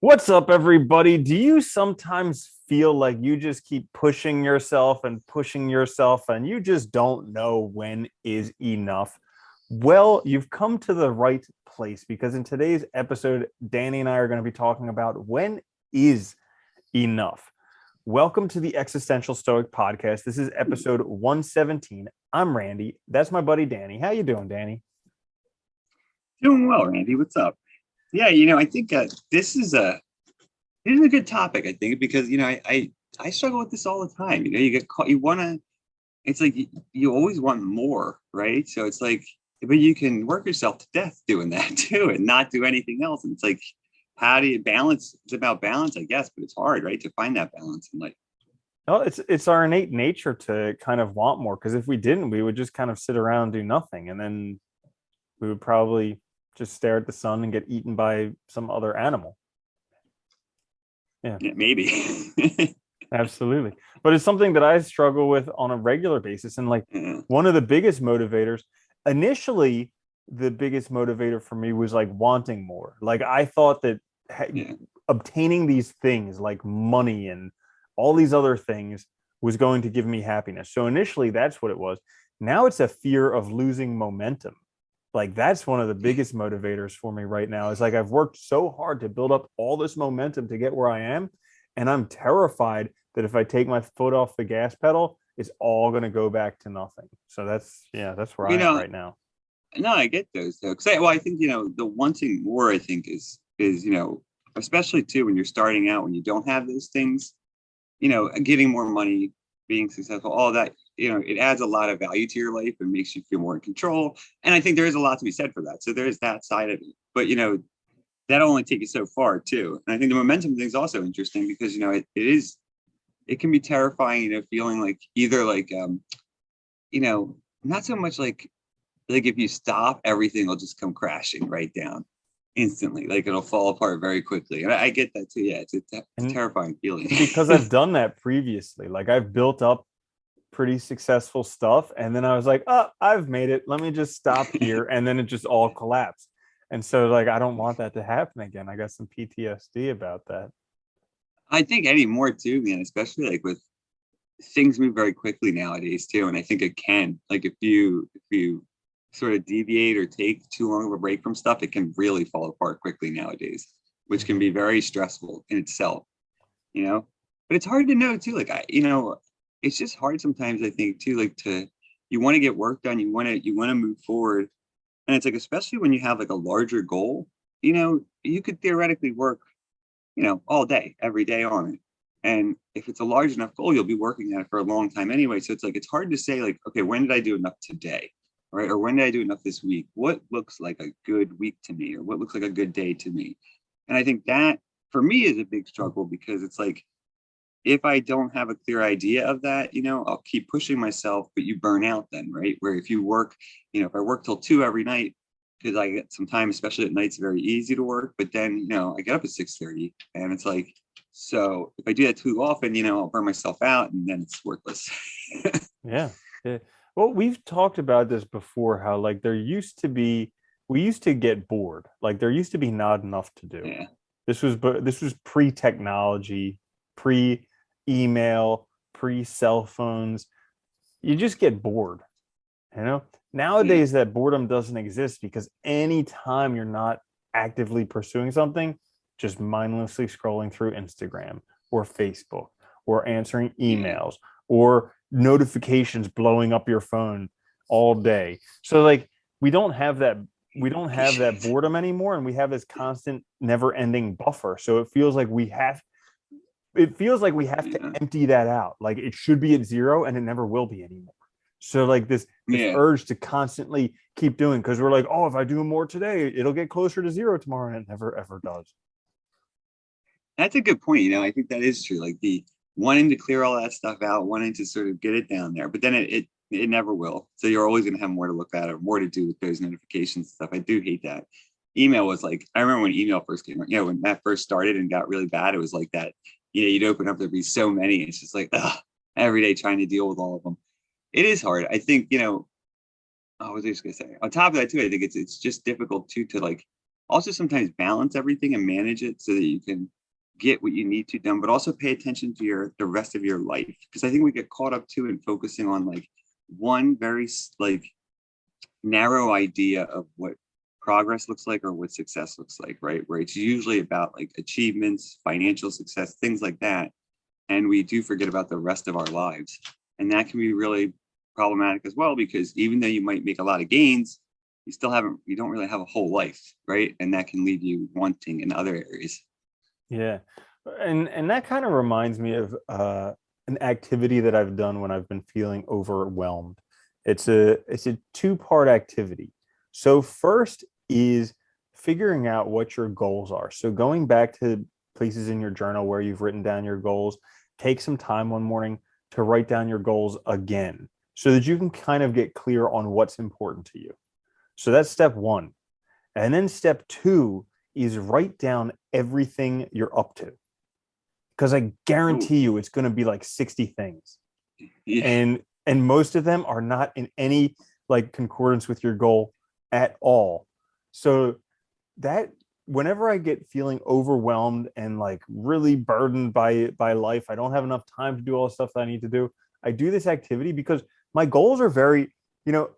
What's up, everybody? Do you sometimes feel like you just keep pushing yourself and you just don't know when is enough? Well, you've come to the right place because in today's episode, Danny and I are going to be talking about when is enough. Welcome to the Existential Stoic podcast. This is episode 117. I'm Randy. That's my buddy Danny. How you doing, Danny? Doing well, Randy. What's up? Yeah, I think this is a good topic. I think because I struggle with this all the time. You get caught. You want to. It's like you always want more, right? So it's like, but you can work yourself to death doing that too, and not do anything else. And it's like, how do you balance? It's about balance, I guess, but it's hard, right, to find that balance in life. Oh, it's our innate nature to kind of want more because if we didn't, we would just kind of sit around and do nothing, and then we would probably just stare at the sun and get eaten by some other animal. Yeah, Yeah, maybe. absolutely. But it's something that I struggle with on a regular basis. And like Yeah, one of the biggest motivators, initially, the biggest motivator for me was like wanting more. Like I thought that yeah, obtaining these things like money and all these other things was going to give me happiness. So initially, that's what it was. Now it's a fear of losing momentum. Like that's one of the biggest motivators for me right now. Is like I've worked so hard to build up all this momentum to get where I am, and I'm terrified that if I take my foot off the gas pedal, it's all going to go back to nothing. So that's where you I am know, right now. no, I get those though. Because I think the wanting more. I think is especially too when you're starting out when you don't have those things. Getting more money, being successful, all that, it adds a lot of value to your life and makes you feel more in control. And I think there is a lot to be said for that. So there's that side of it. But, that'll only take you so far too. And I think the momentum thing is also interesting because, it can be terrifying, feeling like either like, not so much like if you stop, everything will just come crashing right down instantly. Like it'll fall apart very quickly. And I get that too. Yeah, it's a And terrifying feeling. because I've done that previously, like I've built up pretty successful stuff, and then I was like, oh, I've made it. Let me just stop here, and then it just all collapsed. And so, like, I don't want that to happen again. I got some PTSD about that. I think anymore too, man, especially like with things move very quickly nowadays too. And I think it can, like if you sort of deviate or take too long of a break from stuff, it can really fall apart quickly nowadays, which can Mhm. be very stressful in itself, you know. But it's hard to know too. Like it's just hard sometimes, I think, too, like to you want to get work done, you want to move forward. And it's like, especially when you have like a larger goal, you could theoretically work all day, every day on it. And if it's a large enough goal, you'll be working at it for a long time anyway. So it's like, it's hard to say, like, okay, when did I do enough today? Right. Or when did I do enough this week? What looks like a good week to me? Or what looks like a good day to me? And I think that for me is a big struggle because it's like, if I don't have a clear idea of that, I'll keep pushing myself, but you burn out then, right? Where if you work, if I work till 2 every night, because I get some time, especially at night, it's very easy to work. But then, I get up at 6:30 and it's like, so if I do that too often, I'll burn myself out and then it's worthless. Yeah. Yeah. Well, we've talked about this before, how like we used to get bored. Like there used to be not enough to do. Yeah. This was pre-technology, pre-email, pre-cell phones. You just get bored, you know? Yeah. Nowadays that boredom doesn't exist because anytime you're not actively pursuing something, just mindlessly scrolling through Instagram or Facebook or answering Yeah. emails or notifications blowing up your phone all day. So like we don't have that we don't have that Notifications. boredom anymore, and we have this constant never-ending buffer. So it feels like we have to Yeah. empty that out. Like it should be at zero and it never will be anymore. So like this Yeah. urge to constantly keep doing, because we're like, oh, if I do more today, it'll get closer to zero tomorrow, and it never ever does. That's a good point. I think that is true. Like the wanting to clear all that stuff out, wanting to sort of get it down there, but then it never will. So you're always going to have more to look at or more to do with those notifications and stuff. I do hate that. Email was like, I remember when email first came out, when that first started and got really bad, it was like that. You'd open up, there'd be so many. It's just like, every day trying to deal with all of them. It is hard. I think, oh, what was I just going to say? On top of that, too, I think it's just difficult too to like Also sometimes balance everything and manage it so that you can get what you need to done, but also pay attention to the rest of your life. Because I think we get caught up too in focusing on like one very like narrow idea of what progress looks like or what success looks like, right? Where it's usually about like achievements, financial success, things like that. And we do forget about the rest of our lives. And that can be really problematic as well, because even though you might make a lot of gains, you don't really have a whole life, right? And that can leave you wanting in other areas. Yeah. And that kind of reminds me of an activity that I've done when I've been feeling overwhelmed. It's a two-part activity. So first is figuring out what your goals are. So going back to places in your journal where you've written down your goals, take some time one morning to write down your goals again so that you can kind of get clear on what's important to you. So that's step one. And then step two is write down everything you're up to. Because I Ooh, guarantee you it's going to be like 60 things. yeah. And most of them are not in any like concordance with your goal at all. So that whenever I get feeling overwhelmed and like really burdened by life, I don't have enough time to do all the stuff that I need to do. I do this activity because my goals are very, you know,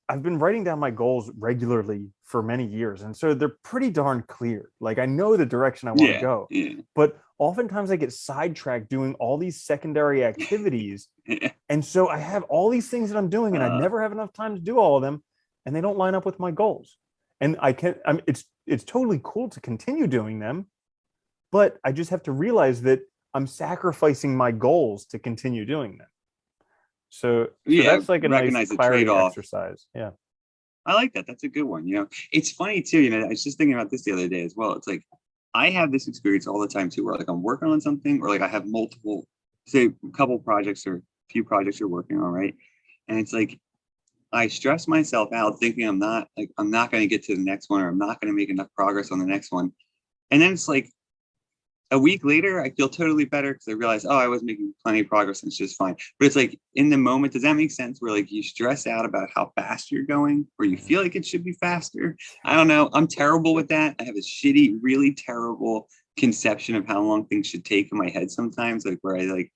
I've been writing down my goals regularly for many years. And so they're pretty darn clear. Like I know the direction I want to Yeah, go, yeah, but oftentimes I get sidetracked doing all these secondary activities. yeah. And so I have all these things that I'm doing and I Uh, never have enough time to do all of them and they don't line up with my goals. And it's totally cool to continue doing them, but I just have to realize that I'm sacrificing my goals to continue doing them. So yeah, that's like a nice recognize the clarity trade-off. exercise. Yeah. I like that. That's a good one. It's funny too. I was just thinking about this the other day as well. It's like I have this experience all the time too, where like I'm working on something, or like I have multiple, say, a couple projects or a few projects you're working on, right? And it's like I stress myself out thinking I'm not going to get to the next one, or I'm not going to make enough progress on the next one. And then it's like a week later, I feel totally better because I realized, oh, I was making plenty of progress and it's just fine. But it's like in the moment, does that make sense? Where like you stress out about how fast you're going, or you feel like it should be faster. I don't know. I'm terrible with that. I have a shitty, really terrible conception of how long things should take in my head sometimes, like where I don't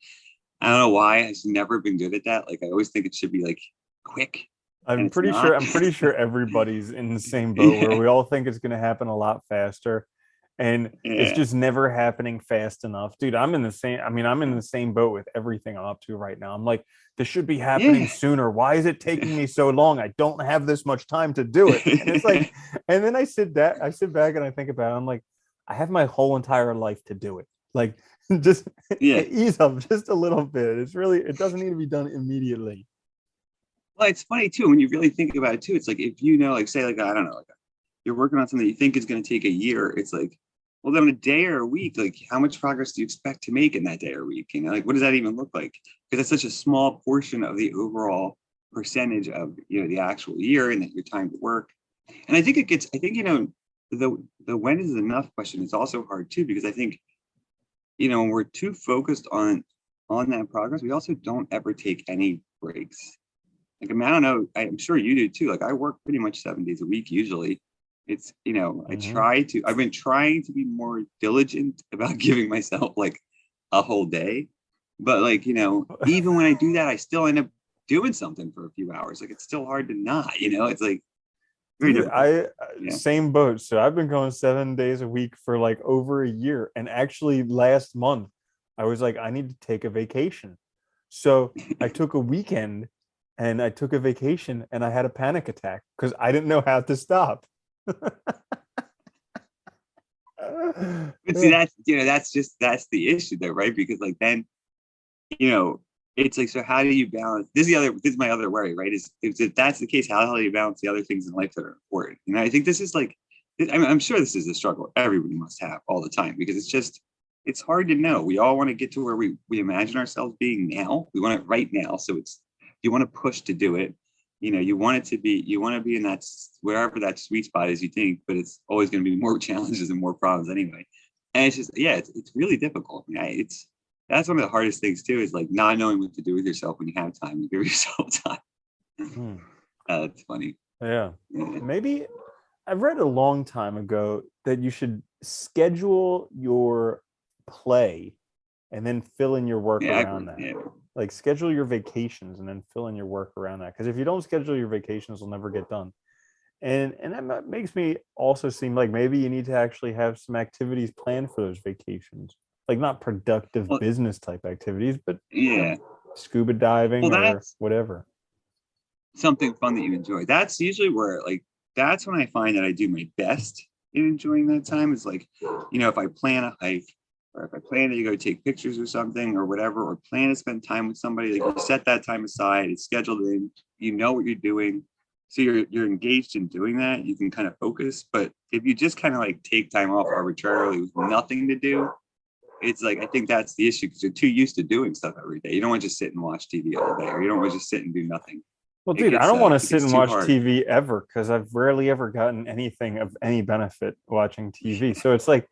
know why. I've never been good at that. Like I always think it should be like quick, and it's not. I'm pretty sure everybody's in the same boat where Yeah, we all think it's going to happen a lot faster and it's yeah, just never happening fast enough. Dude, I'm in the same boat with everything I'm up to right now. I'm like, this should be happening yeah. sooner. Why is it taking me so long? I don't have this much time to do it. And it's like, and then I sit back and I think about it. I'm like, I have my whole entire life to do it. Like, just Yeah. ease up just a little bit. It doesn't need to be done immediately. Well, it's funny too when you really think about it too. It's like if you know, like say, like I don't know, like you're working on something you think is going to take a year. It's like, well, then a day or a week, like how much progress do you expect to make in that day or week? Like what does that even look like? Because it's such a small portion of the overall percentage of the actual year and that your time to work. And I think the when is enough question is also hard too, because I think when we're too focused on that progress, we also don't ever take any breaks. Like, I mean, I don't know. I'm sure you do too. Like, I work pretty much 7 days a week usually. Mhm. I've been trying to be more diligent about giving myself like a whole day. But like, even when I do that, I still end up doing something for a few hours. Like, it's still hard to not, it's like very Dude, difficult. I Yeah. same boat. So I've been going 7 days a week for like over a year. And actually last month, I was like, I need to take a vacation. So I took a weekend and I took a vacation and I had a panic attack because I didn't know how to stop. But see, that's the issue though, right? Because like then you know, it's like, so how do you balance? This is my other worry, right? Is if that's the case, how the hell do you balance the other things in life that are important? I think this is like, I'm sure this is a struggle everybody must have all the time, because it's hard to know. We all want to get to where we imagine ourselves being now. We want it right now. So you want to push to do it. You want to be in that, wherever that sweet spot is, you think, but it's always going to be more challenges and more problems anyway. And it's just, yeah, it's really difficult. That's one of the hardest things too, is like not knowing what to do with yourself when you have time. You give yourself time. Hmm. That's funny. Yeah. Yeah. Maybe I read a long time ago that you should schedule your play and then fill in your work Yeah, I around agree. that. Yeah. Like schedule your vacations and then fill in your work around that. Because if you don't schedule your vacations, they'll never get done. And that makes me also seem like maybe you need to actually have some activities planned for those vacations, like not productive Well, business type activities, but yeah. scuba diving Well, or that's whatever. something fun that you enjoy. That's usually where like that's when I find that I do my best in enjoying that time is like, if I plan a hike or if I plan to go take pictures or something or whatever, or plan to spend time with somebody, like you set that time aside, it's scheduled in, you know what you're doing. So you're engaged in doing that, you can kind of focus. But if you just kind of like take time off arbitrarily with nothing to do, it's like I think that's the issue because you're too used to doing stuff every day. You don't want to just sit and watch TV all day, or you don't want to just sit and do nothing. Well, It dude, I gets don't want to it sit gets and too watch hard. TV ever because I've rarely ever gotten anything of any benefit watching TV. So it's like,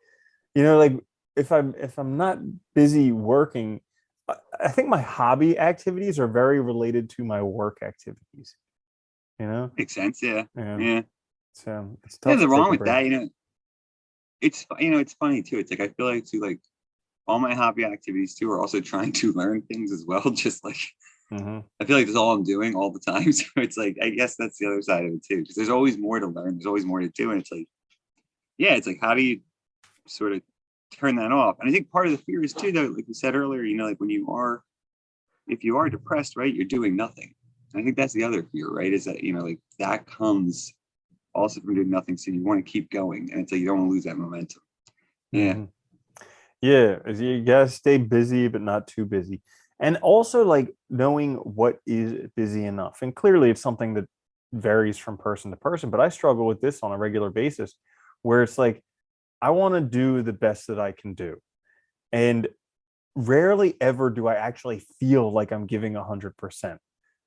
like if I'm not busy working, I think my hobby activities are very related to my work activities. You know, Makes sense. Yeah. and Yeah. it's Yeah. tough The to take wrong a with break. that, it's funny too. It's like I feel like too like all my hobby activities too are also trying to learn things as well. Just like Hmm. I feel like that's all I'm doing all the time. So it's like I guess that's the other side of it too. Because there's always more to learn. There's always more to do. And it's like, yeah, it's like how do you sort of turn that off? And I think part of the fear is too, though, like you said earlier, like when if you are depressed, right, you're doing nothing. And I think that's the other fear, right? Is that, like that comes also from doing nothing. So you want to keep going. And it's like you don't want to lose that momentum. Yeah. Hmm. Yeah, you gotta stay busy, but not too busy. And also like knowing what is busy enough. And clearly it's something that varies from person to person, but I struggle with this on a regular basis where it's like I want to do the best that I can do. And rarely ever do I actually feel like I'm giving 100%.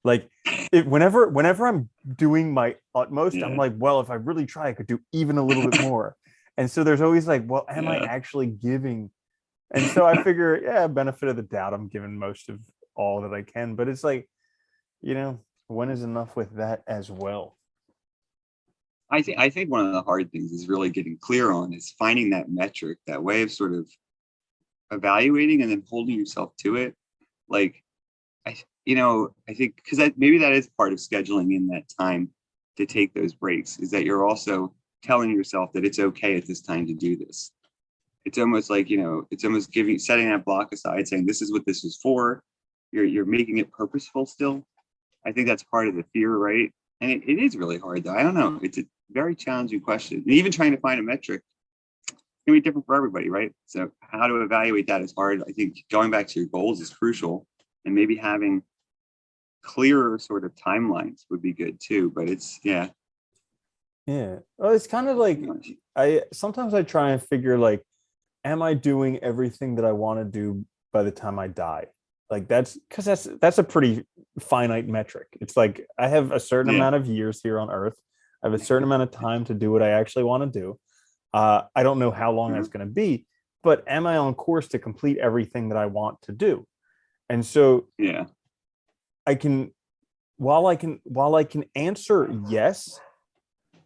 Like whenever I'm doing my utmost, I'm Yeah. like, well, if I really try, I could do even a little bit more. And so there's always like, well, am I Yeah. actually giving? And so I figure, yeah, benefit of the doubt, I'm giving most of all that I can. But it's like, when is enough with that as well? I think one of the hard things is really getting clear on is finding that metric, that way of sort of evaluating and then holding yourself to it. Like I think because maybe that is part of scheduling in that time to take those breaks is that you're also telling yourself that it's okay at this time to do this. It's almost like, it's almost setting that block aside, saying this is what this is for. You're making it purposeful still. I think that's part of the fear, right? And it is really hard though. I don't know. It's a very challenging question. And even trying to find a metric can be different for everybody, right? So how to evaluate that is hard. I think going back to your goals is crucial and maybe having clearer sort of timelines would be good too. But it's yeah. Yeah. Well, it's kind of like I try and figure like, am I doing everything that I want to do by the time I die? Like that's because that's a pretty finite metric. It's like I have a certain Yeah. amount of years here on Earth. I have a certain amount of time to do what I actually want to do. I don't know how long Uh-huh. that's going to be, but am I on course to complete everything that I want to do? And so Yeah. I can, while I can answer yes,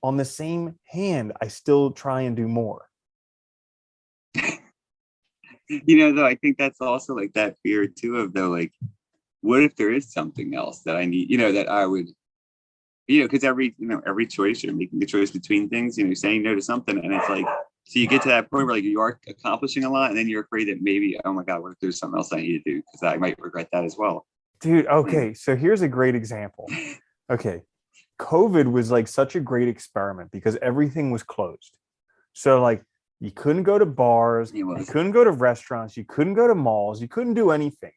on the same hand, I still try and do more. Though I think that's also like that fear too of though, like, what if there is something else that I need, that I would, because every choice you're making the choice between things, saying no to something. And it's like, so you get to that point where like you are accomplishing a lot and then you're afraid that maybe, oh my God, what if there's something else I need to do? Because I might regret that as well. Dude, Yeah. okay, so here's a great example. Okay, COVID was like such a great experiment because everything was closed. So like you couldn't go to bars, It you was. couldn't go to restaurants, you couldn't go to malls, you couldn't do anything.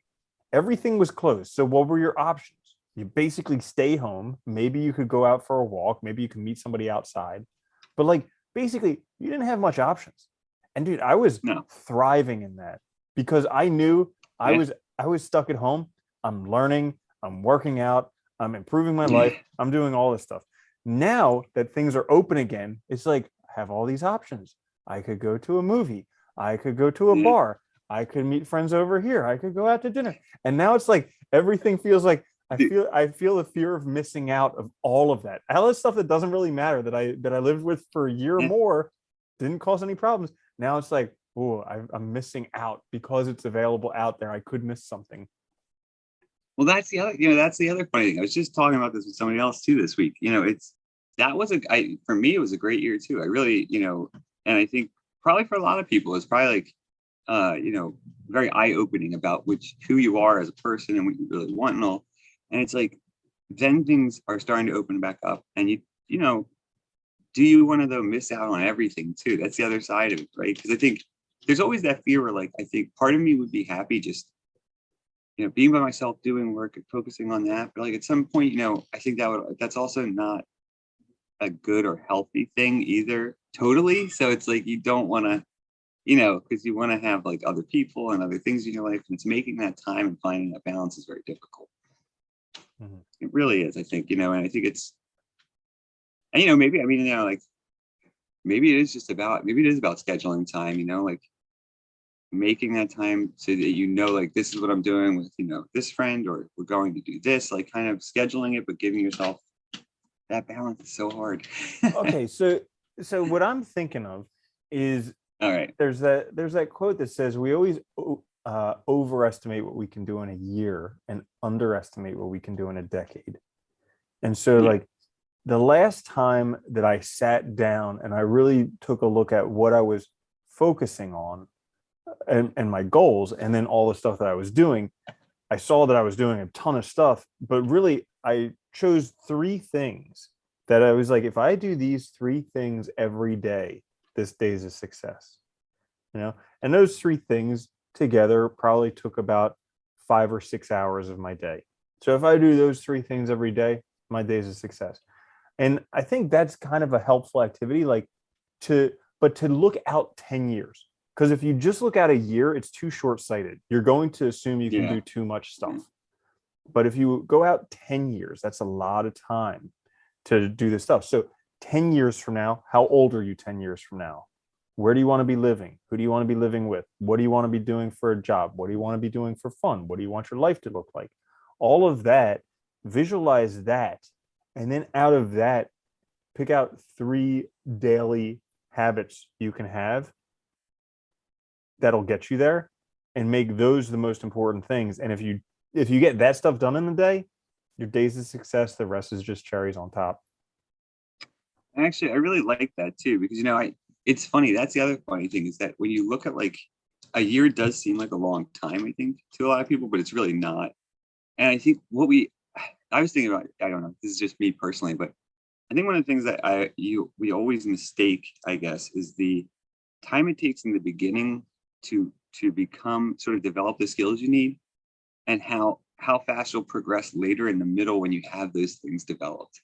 Everything was closed. So what were your options? You basically stay home. Maybe you could go out for a walk, maybe you can meet somebody outside. But like basically you didn't have much options. And dude, I was No. thriving in that because I knew I Yeah. was I was stuck at home. I'm learning, I'm working out, I'm improving my Yeah. life, I'm doing all this stuff. Now that things are open again, it's like I have all these options. I could go to a movie, I could go to a Yeah. bar, I could meet friends over here, I could go out to dinner. And now it's like everything feels like I feel the fear of missing out of all of that. All this stuff that doesn't really matter that I lived with for a year or Yeah. more didn't cause any problems. Now it's like, oh, I'm missing out because it's available out there. I could miss something. Well, that's the other funny thing. I was just talking about this with somebody else too this week. That was for me, it was a great year too. I really, and I think probably for a lot of people, it's probably like, very eye opening about who you are as a person and what you really want and all. And it's like, then things are starting to open back up, and you know, do you want to though miss out on everything too? That's the other side of it, right? Because I think there's always that fear where, like, I think part of me would be happy just being by myself, doing work and focusing on that. But like at some point, I think that's also not a good or healthy thing either, totally. So it's like you don't want to, because you want to have like other people and other things in your life, and it's making that time and finding that balance is very difficult. It really is, I think, and I think it's, and maybe, I mean, like maybe it is about scheduling time, like making that time so that like this is what I'm doing with this friend, or we're going to do this, like kind of scheduling it, but giving yourself that balance is so hard. Okay, so what I'm thinking of is All right. there's that quote that says we always overestimate what we can do in a year and underestimate what we can do in a decade. And so Yeah. like the last time that I sat down and I really took a look at what I was focusing on and my goals, and then all the stuff that I was doing, I saw that I was doing a ton of stuff, but really I chose three things that I was like, if I do these three things every day, this day's a success. And those three things together probably took about 5 or 6 hours of my day. So if I do those three things every day, my day's a success. And I think that's kind of a helpful activity, like to look out 10 years. Because if you just look at a year, it's too short-sighted. You're going to assume you can Yeah. do too much stuff. But if you go out 10 years, that's a lot of time to do this stuff. So 10 years from now, how old are you 10 years from now? Where do you want to be living? Who do you want to be living with? What do you want to be doing for a job? What do you want to be doing for fun? What do you want your life to look like? All of that, visualize that. And then out of that, pick out 3 daily habits you can have that'll get you there, and make those the most important things. And if you get that stuff done in the day, your day's a success. The rest is just cherries on top. Actually, I really like that too, because it's funny. That's the other funny thing, is that when you look at, like, a year does seem like a long time, I think, to a lot of people, but it's really not. And I think I was thinking about, I don't know, this is just me personally, but I think one of the things that we always mistake, I guess, is the time it takes in the beginning to become, sort of develop the skills you need, and how fast you'll progress later in the middle when you have those things developed.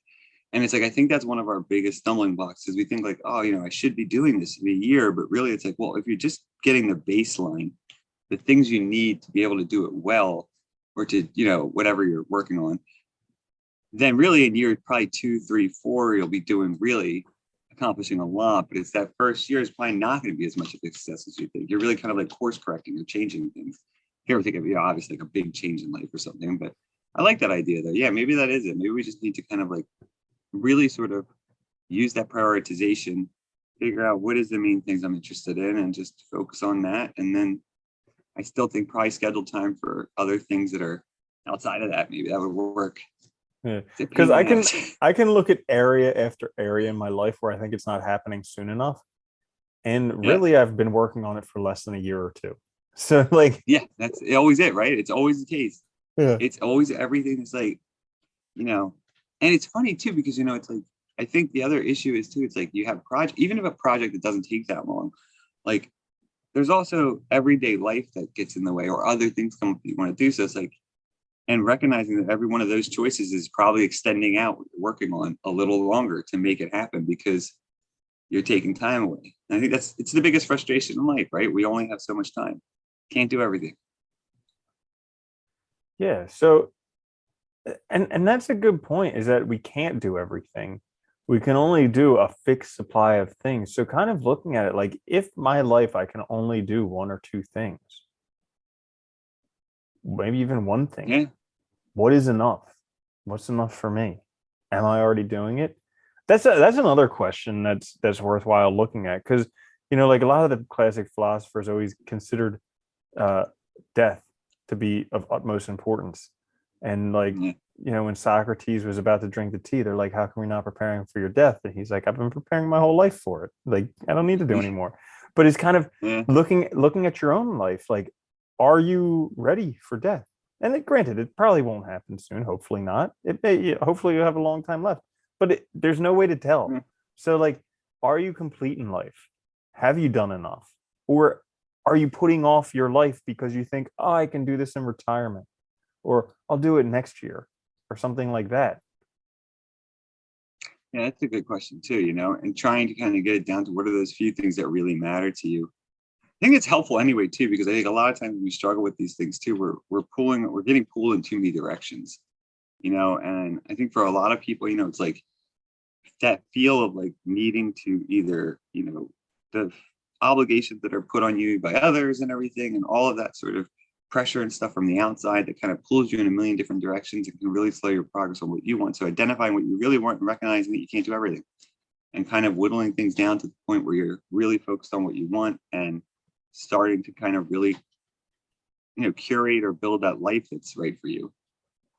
And it's like, I think that's one of our biggest stumbling blocks, is we think like, oh, I should be doing this in a year, but really it's like, well, if you're just getting the baseline, the things you need to be able to do it well, or to, whatever you're working on, then really in year probably 2, 3, 4, you'll be really accomplishing a lot. But it's that first year is probably not going to be as much of a success as you think. You're really kind of like course correcting or changing things. You ever think of, obviously like a big change in life or something, but I like that idea though. Yeah, maybe that is it. Maybe we just need to kind of like really sort of use that prioritization, figure out what is the main things I'm interested in, and just focus on that. And then I still think probably schedule time for other things that are outside of that. Maybe that would work. Yeah. Because I can look at area after area in my life where I think it's not happening soon enough. And really, I've been working on it for less than a year or two. So like, yeah, that's always it, right? It's always the case. Yeah. It's always everything is like, and it's funny too, because, it's like, I think the other issue is too, it's like you have even if a project that doesn't take that long, like there's also everyday life that gets in the way, or other things come up that you want to do. So it's like, and recognizing that every one of those choices is probably extending out what you're working on a little longer to make it happen, because you're taking time away. And I think it's the biggest frustration in life, right? We only have so much time. Can't do everything. Yeah. So, and that's a good point, is that we can't do everything. We can only do a fixed supply of things. So kind of looking at it like, if my life, I can only do 1 or 2 things, maybe even one thing. Yeah. What is enough? What's enough for me? Am I already doing it? That's another question that's worthwhile looking at, because like a lot of the classic philosophers always considered uh, death to be of utmost importance. And like, Yeah. when Socrates was about to drink the tea, they're like, how come we're not preparing for your death? And he's like, I've been preparing my whole life for it. Like, I don't need to do anymore. But it's kind of Yeah. looking at your own life, like, are you ready for death? And granted, it probably won't happen soon. Hopefully not. It may, hopefully you have a long time left, but there's no way to tell. Yeah. So like, are you complete in life? Have you done enough? Or are you putting off your life because you think, oh, I can do this in retirement, or I'll do it next year, or something like that? Yeah, that's a good question too, and trying to kind of get it down to what are those few things that really matter to you. I think it's helpful anyway too, because I think a lot of times when we struggle with these things too, we're getting pulled in too many directions, and I think for a lot of people, it's like that feel of like needing to either, the obligations that are put on you by others and everything, and all of that sort of pressure and stuff from the outside that kind of pulls you in a million different directions and can really slow your progress on what you want. So identifying what you really want and recognizing that you can't do everything, and kind of whittling things down to the point where you're really focused on what you want and starting to kind of really, curate or build that life that's right for you.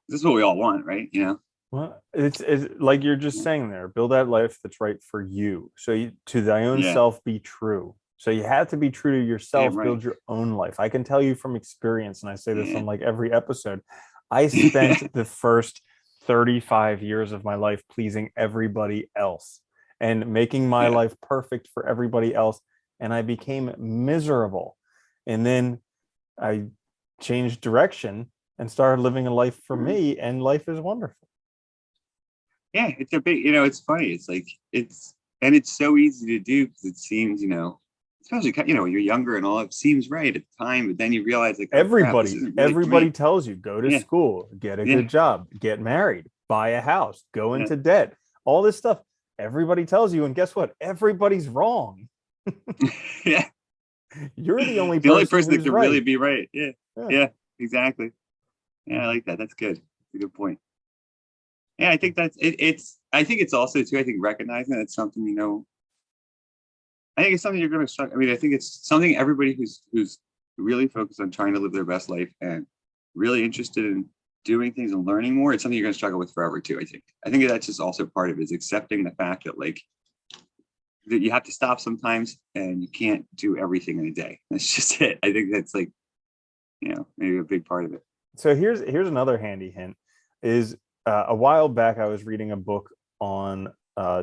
This is what we all want, right? Well, it's like you're just saying there, build that life that's right for you. So to thy own Yeah. self be true. So you have to be true to Damn yourself, right. build your own life. I can tell you from experience, and I say this Yeah. on like every episode, I spent the first 35 years of my life pleasing everybody else and making my Yeah. life perfect for everybody else. And I became miserable. And then I changed direction and started living a life for Mhm. me, and life is wonderful. Yeah, it's a big, it's funny. It's like and it's so easy to do because it seems, especially when you're younger and all, it seems right at the time, but then you realize like, oh crap, this isn't really for Everybody me. tells you, go to Yeah, school, get a yeah, good job, get married, buy a house, go yeah, into debt, all this stuff. Everybody tells you, and guess what? Everybody's wrong. yeah. You're the only The only person person that who's could really right. be right. Yeah, Yeah. yeah, exactly. Yeah, I like that. That's good. That's a good point. Yeah, I think that's it. I think it's also too. I think recognizing that it's something, I think it's something you're going to start. I mean, I think it's something everybody who's really focused on trying to live their best life and really interested in doing things and learning more. It's something you're going to struggle with forever too. I think that's just also part of it, is accepting the fact that like that you have to stop sometimes and you can't do everything in a day. That's just it. I think that's like, maybe a big part of it. So here's another handy hint. Is a while back I was reading a book on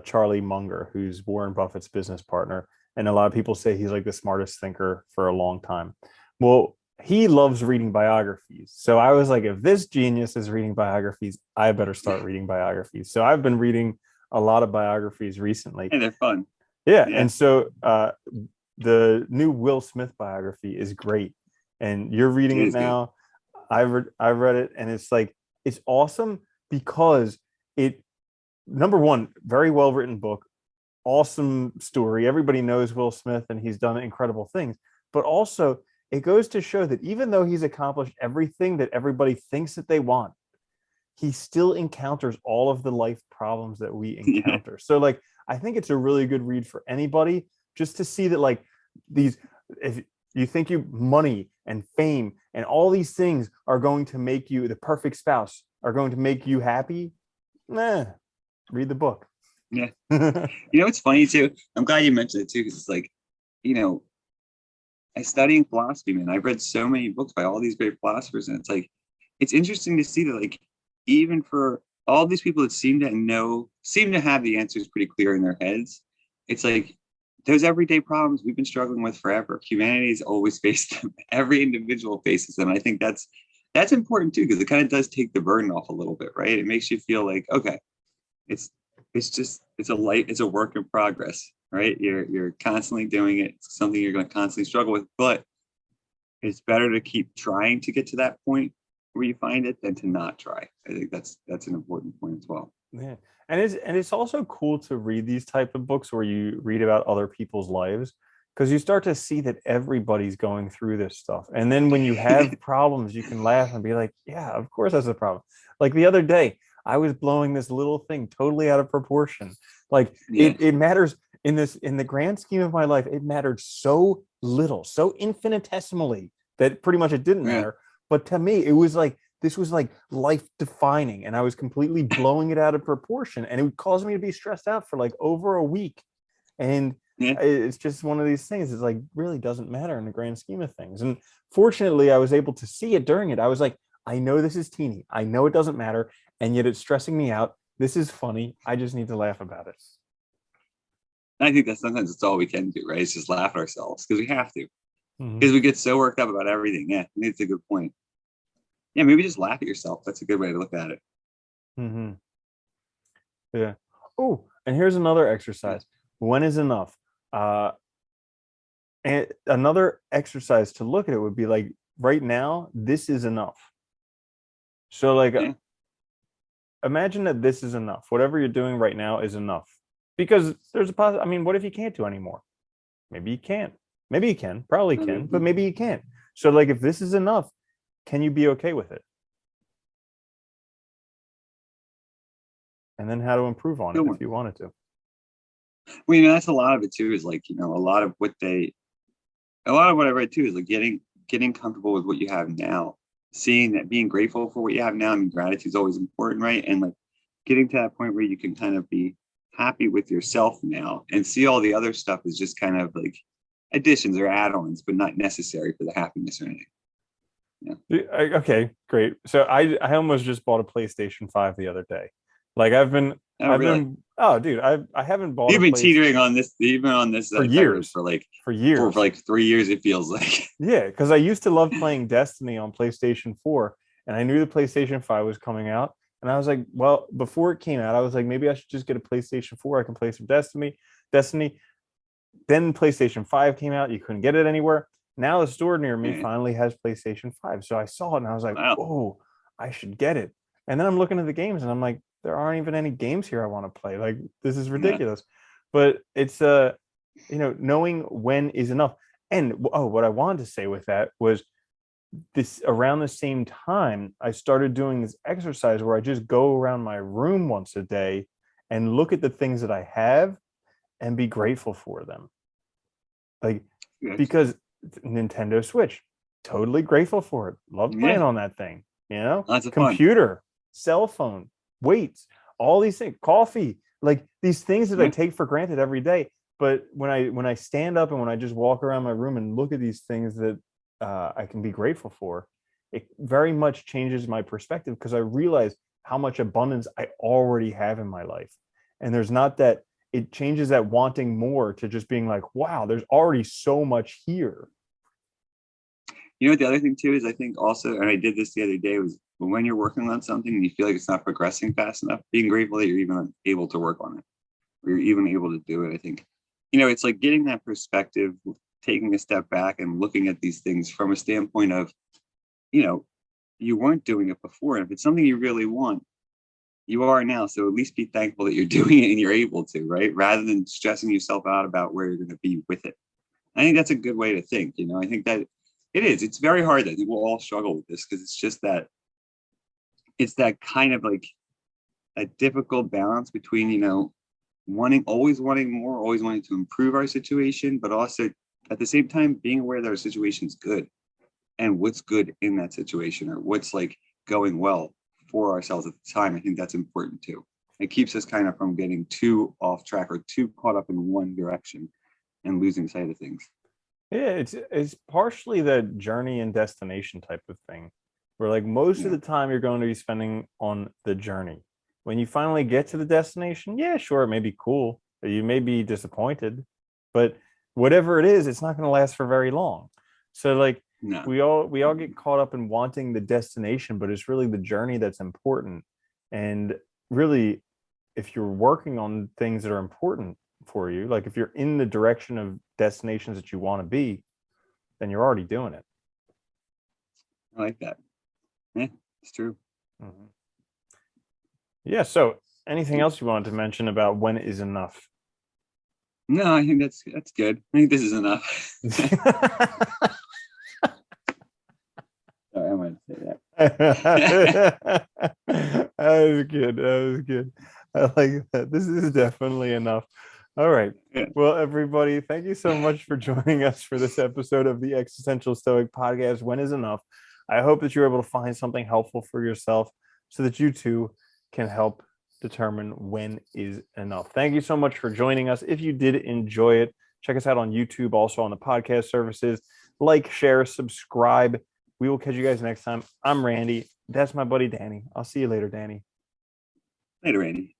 Charlie Munger, who's Warren Buffett's business partner, and a lot of people say he's like the smartest thinker for a long time. Well, he loves reading biographies. So I was like, if this genius is reading biographies, I better start reading biographies. So I've been reading a lot of biographies recently. And they're fun. Yeah, Yeah, and so the new Will Smith biography is great, and you're reading it it is good. now. I've read it, and it's like it's awesome because it, number one, very well written book, awesome story. Everybody knows Will Smith, and he's done incredible things. But also, it goes to show that even though he's accomplished everything that everybody thinks that they want, he still encounters all of the life problems that we Yeah, encounter. So like, I think it's a really good read for anybody, just to see that like these, if you think you money and fame and all these things are going to make you the perfect spouse, are going to make you happy, nah, read the book. yeah. It's funny too. I'm glad you mentioned it too, because it's like, you know, I study in philosophy, man. I've read so many books by all these great philosophers, and it's like it's interesting to see that, like, even for all these people that seem to have the answers pretty clear in their heads, it's like those everyday problems we've been struggling with forever. Humanity's always faced them. Every individual faces them. And I think that's important too, because it kind of does take the burden off a little bit, right? It makes you feel like, okay, it's it's a work in progress, right? You're constantly doing it. It's something you're going to constantly struggle with, but it's better to keep trying to get to that point where you find it than to not try. I think that's an important point as well. Yeah. And it's also cool to read these type of books where you read about other people's lives, because you start to see that everybody's going through this stuff. And then when you have problems, you can laugh and be like, yeah, of course that's a problem. Like the other day, I was blowing this little thing totally out of proportion. Like Yeah. it matters in the grand scheme of my life, it mattered so little, so infinitesimally that pretty much it didn't Yeah. matter. But to me, it was like this was like life defining, and I was completely blowing it out of proportion, and it would cause me to be stressed out for like over a week. And Yeah. it's just one of these things. It's like really doesn't matter in the grand scheme of things. And fortunately, I was able to see it during it. I was like, I know this is teeny. I know it doesn't matter, and yet it's stressing me out. This is funny. I just need to laugh about it. I think that sometimes it's all we can do, right? It's just laugh at ourselves because we have to, Mhm. because we get so worked up about everything. Yeah, I think it's a good point. Yeah, maybe just laugh at yourself. That's a good way to look at it. Mhm. Yeah. Oh, and here's another Yeah. exercise. When is enough? Uh, and another exercise to look at it would be like right now, this is enough. So like Yeah. imagine that this is enough. Whatever you're doing right now is enough. Because there's a I mean, what if you can't do anymore? Maybe you can't. Maybe you can, probably can, but maybe you can't. So like if this is enough, can you be okay with it? And then how to improve on it Good if one. you wanted to. Well, that's a lot of it too. Is like a lot of what I read too is like getting comfortable with what you have now, seeing that, being grateful for what you have now. I mean, gratitude is always important, right? And like getting to that point where you can kind of be happy with yourself now and see all the other stuff is just kind of like additions or add-ons, but not necessary for the happiness or anything. Yeah. Okay, great. So I almost just bought a PlayStation 5 the other day. Like Oh, I've really? been oh dude, I haven't bought a You've been place teetering on this, even on this for tyrant years. for like For for years. like 3 years. It feels like. Yeah, because I used to love playing Destiny on PlayStation 4, and I knew the PlayStation 5 was coming out. And I was like, well, before it came out, I was like, maybe I should just get a PlayStation 4. I can play some Destiny. Then PlayStation 5 came out. You couldn't get it anywhere. Now the store near me Yeah. finally has PlayStation 5. So I saw it and I was like, Wow. oh, I should get it. And then I'm looking at the games and I'm like, there aren't even any games here I want to play. Like, this is Yeah. ridiculous. But it's knowing when is enough. And oh, what I wanted to say with that was this around the same time, I started doing this exercise where I just go around my room once a day and look at the things that I have and be grateful for them. Like, Good. because Nintendo Switch, totally grateful for it. Love Yeah. playing on that thing, Lots of fun. computer, cell phone, weights, all these things, coffee, like these things that I Yeah. take for granted every day. But when I stand up and when I just walk around my room and look at these things that I can be grateful for, it very much changes my perspective because I realize how much abundance I already have in my life. And there's not that it changes that wanting more to just being like, wow, there's already so much here. You know what the other thing too is, I think also, and I did this the other day, was when you're working on something and you feel like it's not progressing fast enough, being grateful that you're even able to work on it, or you're even able to do it. I think, it's like getting that perspective, taking a step back and looking at these things from a standpoint of, you know, you weren't doing it before. And if it's something you really want, you are now. So at least be thankful that you're doing it and you're able to, right? Rather than stressing yourself out about where you're going to be with it. I think that's a good way to think. I think that it's very hard that we'll all struggle with this because it's just that it's that kind of like a difficult balance between, always wanting more, always wanting to improve our situation, but also at the same time being aware that our situation's good and what's good in that situation or what's like going well for ourselves at the time. I think that's important too. It keeps us kind of from getting too off track or too caught up in one direction and losing sight of things. Yeah, it's partially the journey and destination type of thing, where like most of Yeah. the time you're going to be spending on the journey. When you finally get to the destination, yeah, sure, it may be cool, but you may be disappointed, but whatever it is, it's not going to last for very long. So like No. we all get caught up in wanting the destination, but it's really the journey that's important. And really, if you're working on things that are important for you, like if you're in the direction of destinations that you want to be, then you're already doing it. I like that. Yeah, it's true. Mhm. Yeah. So, anything else you wanted to mention about when is enough? No, I think that's good. I think this is enough. Sorry, I might say that. was good. That was good. I like that. This is definitely enough. All right. Yeah. Well, everybody, thank you so much for joining us for this episode of the Existential Stoic podcast. When is enough? I hope that you're able to find something helpful for yourself so that you too can help determine when is enough. Thank you so much for joining us. If you did enjoy it, check us out on YouTube, also on the podcast services. Like, share, subscribe. We will catch you guys next time. I'm Randy. That's my buddy Danny. I'll see you later, Danny. Later, Andy.